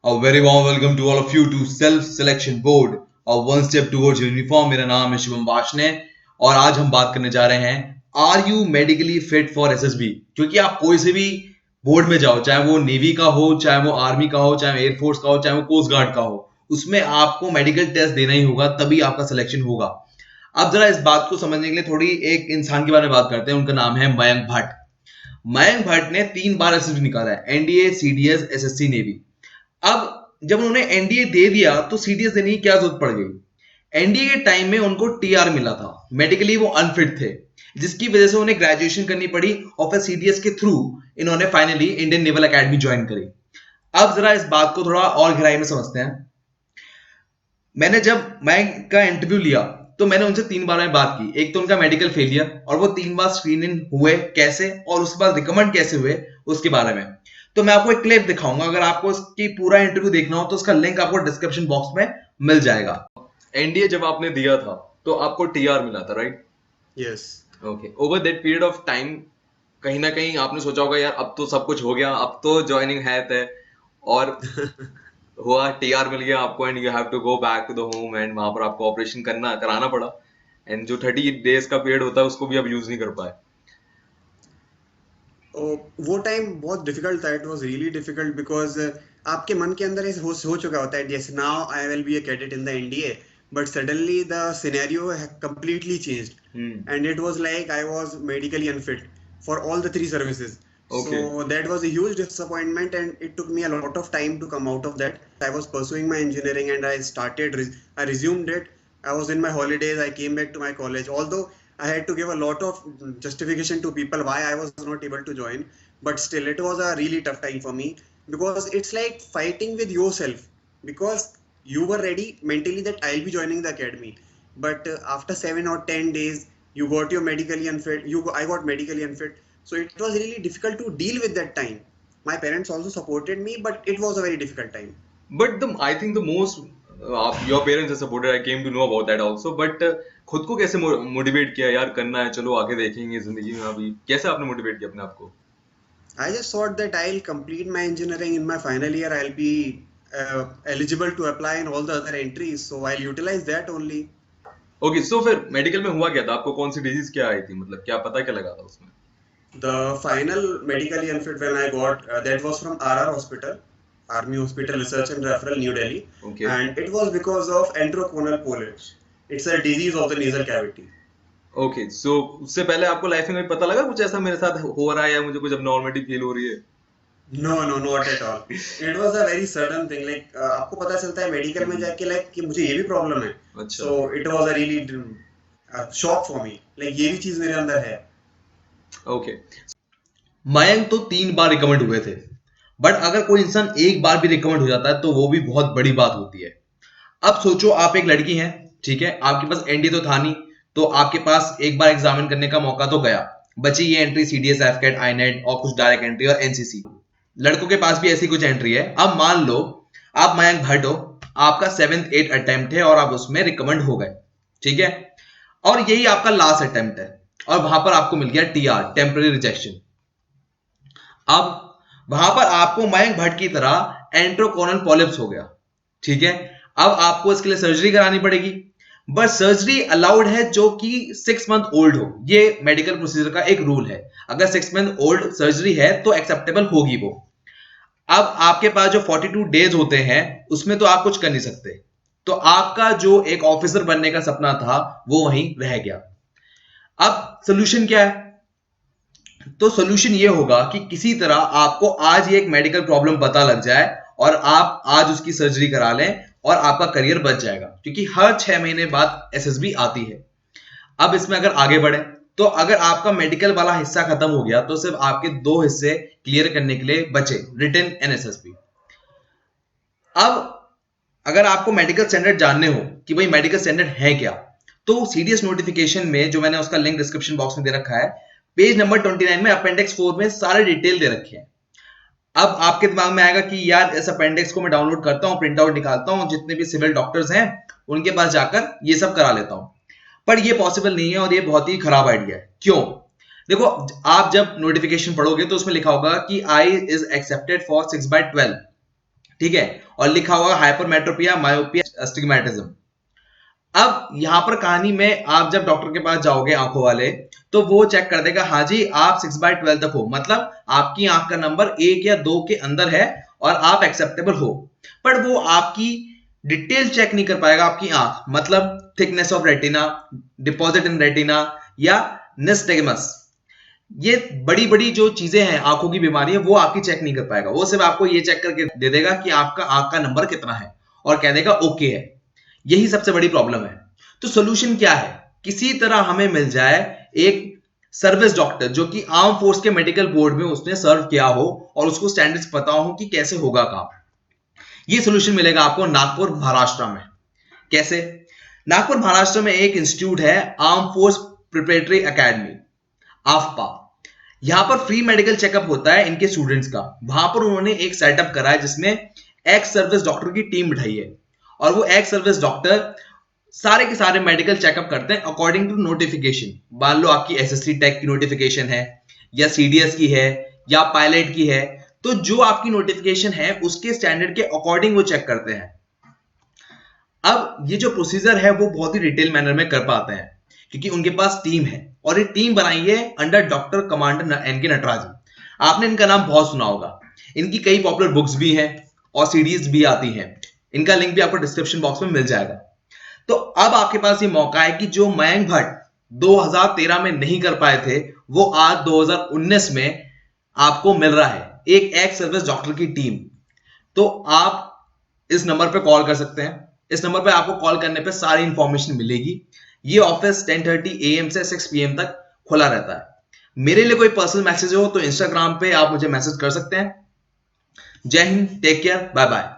A very warm welcome to all of you to Self Selection Board और One Step Towards Uniform। मेरा नाम है शिवम वाशने और आज हम बात करने जा रहे हैं are you medically fit for SSB. क्योंकि आप कोई से भी बोर्ड में जाओ, चाहे वो नेवी का हो, चाहे वो आर्मी का हो, चाहे एयरफोर्स का हो, चाहे वो कोस्ट गार्ड का हो, उसमें आपको मेडिकल टेस्ट देना ही होगा, तभी आपका सिलेक्शन होगा। अब जरा इस बात को समझने के लिए थोड़ी एक इंसान के बारे में बात करते हैं। उनका नाम है मयंक भट्ट। मयंक भट्ट ने 3 बार एसएसबी निकाला है, एनडीए, सीडीएस, एसएससी, नेवी। अब जब उन्होंने एनडीए दे दिया तो सीडीएस देने की क्या जरूरत पड़ गई। एनडीए के टाइम में उनको टीआर मिला था, मेडिकली वो अनफिट थे, जिसकी वजह से उन्हें ग्रेजुएशन करनी पड़ी और फिर सीडीएस के थ्रू इन्होंने finally Indian naval academy join करी। अब जरा इस बात को थोड़ा और गहराई में समझते हैं। मैंने जब मैं का इंटरव्यू लिया तो मैंने उनसे 3 बार में बात की। एक तो उनका मेडिकल फेलियर और वो 3 बार स्क्रीनिंग हुए कैसे और उसके बाद रिकमेंड कैसे हुए उसके बारे में। तो मैं आपको एक क्लिप दिखाऊंगा, अगर आपको इसकी पूरा इंटरव्यू देखना हो तो उसका लिंक आपको डिस्क्रिप्शन बॉक्स में मिल जाएगा। एनडीए जब आपने दिया था तो आपको टीआर मिला था, right? Yes. Okay, over that period of time कहीं ना कहीं आपने सोचा होगा यार अब तो सब कुछ हो गया, अब तो ज्वाइनिंग है तय, और हुआ, टीआर मिल गया आपको and you have to go back to the home एंड वहां पर आपको ऑपरेशन कराना पड़ा एंड जो 30 डेज का पीरियड होता है उसको भी आप यूज नहीं कर पाए। वो टाइम बहुत डिफिकल्ट था। It was really difficult because आपके मन के अंदर ऐसे हो चुका होता है, yes now I will be a cadet in the NDA, but suddenly the scenario completely changed and it was like I was medically unfit for all the 3 services. Okay. So that was a huge disappointment and it took me a lot of time to come out of that. I was pursuing my engineering and I resumed it. I was in my holidays, I came back to my college, although I had to give a lot of justification to people why I was not able to join, but still it was a really tough time for me because it's like fighting with yourself, because you were ready mentally that I'll be joining the academy, but after 7 or 10 days you got your medically unfit. I got medically unfit, so it was really difficult to deal with that time. My parents also supported me, but it was a very difficult time. But I think the most your parents have supported. I came to know about that also. But खुद को कैसे motivate किया यार, करना है, चलो आगे देखेंगे जिंदगी में। अभी कैसे आपने मोटिवेट किया अपने आप को? I just thought that I'll complete my engineering in my final year. I'll be eligible to apply in all the other entries, so I'll utilize that only. Okay, so फिर मेडिकल में हुआ क्या था? आपको कौन सी डिजीज क्या आई थी, मतलब क्या पता क्या लगा था उसमें? The final medically unfit when I got that was from RR Hospital, Army Hospital Research and Referral, New Delhi. Okay. And it was because of enteroconal polyps. It's a disease of the nasal cavity. Okay, so उससे पहले आपको life में पता लगा कुछ ऐसा मेरे साथ हो रहा है या मुझे कुछ abnormality फील हो रही है? No, not at all. It was a very sudden thing. Like आपको पता चलता है मेडिकल में जाके like कि मुझे ये भी प्रॉब्लम है. अच्छा. So it was a really shock for me. Like ये भी चीज मेरे अंदर है. ओके, मयंक तो 3 बार रिकमेंड हुए थे, बट अगर कोई इंसान एक बार भी रिकमेंड हो जाता है तो वो भी बहुत बड़ी बात होती है। अब सोचो आप एक लड़की हैं, ठीक है, आपके पास एनडी तो था नहीं, तो आपके पास एक बार एग्जामिन करने का मौका तो गया, बची ये एंट्री सीडीएस, एफकेट, आईनेट और कुछ डायरेक्ट एंट्री और एनसीसी। लड़कों के पास भी ऐसी कुछ एंट्री है। अब मान लो आप मयंक भट्ट हो, आपका 7th 8th अटेम्प्ट है और आप उसमें रिकमेंड हो गए, ठीक है, और यही आपका लास्ट अटेम्प्ट है और वहां पर आपको मिल गया टीआर, टेम्पररी रिजेक्शन। अब वहां पर आपको मयंक भट्ट की तरह एंट्रोकोनल पॉलिप्स हो गया, ठीक है। अब आपको इसके लिए सर्जरी करानी पड़ेगी, बट सर्जरी अलाउड है जो कि 6 मंथ ओल्ड हो। ये मेडिकल प्रोसीजर का एक रूल है, अगर 6 मंथ ओल्ड सर्जरी है तो एक्सेप्टेबल होगी वो। अब आपके पास जो 42 डेज होते हैं उसमें तो आप कुछ कर नहीं सकते, तो आपका जो एक ऑफिसर बनने का सपना था वो वहीं रह गया। अब सोल्यूशन क्या है? तो सोल्यूशन ये होगा कि किसी तरह आपको आज ही एक मेडिकल प्रॉब्लम पता लग जाए और आप आज उसकी सर्जरी करा लें और आपका करियर बच जाएगा, क्योंकि हर 6 महीने बाद एसएसबी आती है। अब इसमें अगर आगे बढ़े तो अगर आपका मेडिकल वाला हिस्सा खत्म हो गया तो सिर्फ आपके 2 हिस्से क्लियर करने के लिए बचे, रिटन एंड एसएसबी। अब अगर आपको मेडिकल स्टैंडर्ड जानने हो कि भाई मेडिकल स्टैंडर्ड है क्या, तो सीडीएस नोटिफिकेशन में जो मैंने उसका लिंक डिस्क्रिप्शन बॉक्स में दे रखा है, पेज नंबर 29 में अपेंडिक्स 4 में सारे डिटेल दे रखे हैं। अब आपके दिमाग में आएगा कि यार इस अपेंडिक्स को मैं डाउनलोड करता हूं, प्रिंट आउट निकालता हूं, जितने भी सिविल डॉक्टर्स हैं उनके पास जाकर ये सब करा लेता हूं। पर ये पॉसिबल नहीं है और ये बहुत ही खराब आइडिया है। क्यों? देखो, आप जब नोटिफिकेशन पढ़ोगे तो उसमें लिखा होगा कि आई इज एक्सेप्टेड फॉर 6/12, ठीक है, और लिखा होगा हाइपरमेट्रोपिया, मायोपिया, अस्टिग्मेटिज्म। अब यहां पर कहानी में आप जब डॉक्टर के पास जाओगे आंखों वाले, तो वो चेक कर देगा, हाँ जी आप 6/12 तक हो, मतलब आपकी आंख का नंबर 1 या 2 के अंदर है और आप एक्सेप्टेबल हो। पर वो आपकी डिटेल चेक नहीं कर पाएगा, आपकी आंख मतलब thickness of retina, deposit in retina या निस्टेगमस, ये बड़ी बड़ी जो चीजें हैं आंखों की बीमारी है, वो आपकी चेक नहीं कर पाएगा। वो सिर्फ आपको ये चेक करके दे देगा कि आपका आंख का नंबर कितना है और कह देगा ओके है। यही सबसे बड़ी प्रॉब्लम है। तो सोल्यूशन क्या है? किसी तरह हमें मिल जाए एक सर्विस डॉक्टर जो कि आर्म फोर्स के मेडिकल बोर्ड में उसने सर्व किया हो और उसको स्टैंडर्ड्स पता हो कि कैसे होगा काम। ये सोल्यूशन मिलेगा आपको नागपुर महाराष्ट्र में। कैसे? नागपुर महाराष्ट्र में एक इंस्टीट्यूट है, आर्म फोर्स प्रिपरेटरी एकेडमी, आफ्पा। यहां पर फ्री मेडिकल चेकअप होता है इनके स्टूडेंट्स का। वहां पर उन्होंने एक सेटअप करा है जिसमें एक्स सर्विस डॉक्टर की टीम बिठाई है और वो एक्स सर्विस डॉक्टर सारे के सारे मेडिकल चेकअप करते हैं अकॉर्डिंग टू नोटिफिकेशन। मान लो आपकी एसएससी टेक की नोटिफिकेशन है या सीडीएस की है या पायलट की है, तो जो आपकी नोटिफिकेशन है उसके स्टैंडर्ड के अकॉर्डिंग वो चेक करते हैं। अब ये जो प्रोसीजर है वो बहुत ही डिटेल मैनर में कर पाते हैं क्योंकि उनके पास टीम है और ये टीम बनाई है under doctor commander NK Natarajan. आपने इनका नाम बहुत सुना होगा। इनकी कई पॉपुलर बुक्स भी हैं और सीरीज भी आती हैं। इनका लिंक भी आपको डिस्क्रिप्शन बॉक्स में मिल जाएगा। तो अब आपके पास ये मौका है कि जो मयंक भट्ट 2013 में नहीं कर पाए थे, वो आज 2019 में आपको मिल रहा है, एक एक्स सर्विस डॉक्टर की टीम। तो आप इस नंबर पे कॉल कर सकते हैं। इस नंबर पे आपको कॉल करने पे सारी इंफॉर्मेशन मिलेगी। ये ऑफिस 10:30 AM से 6 PM तक खुला रहता है। मेरे लिए कोई पर्सनल मैसेज हो तो इंस्टाग्राम पे आप मुझे मैसेज कर सकते हैं। Jai Hind, take care, bye bye.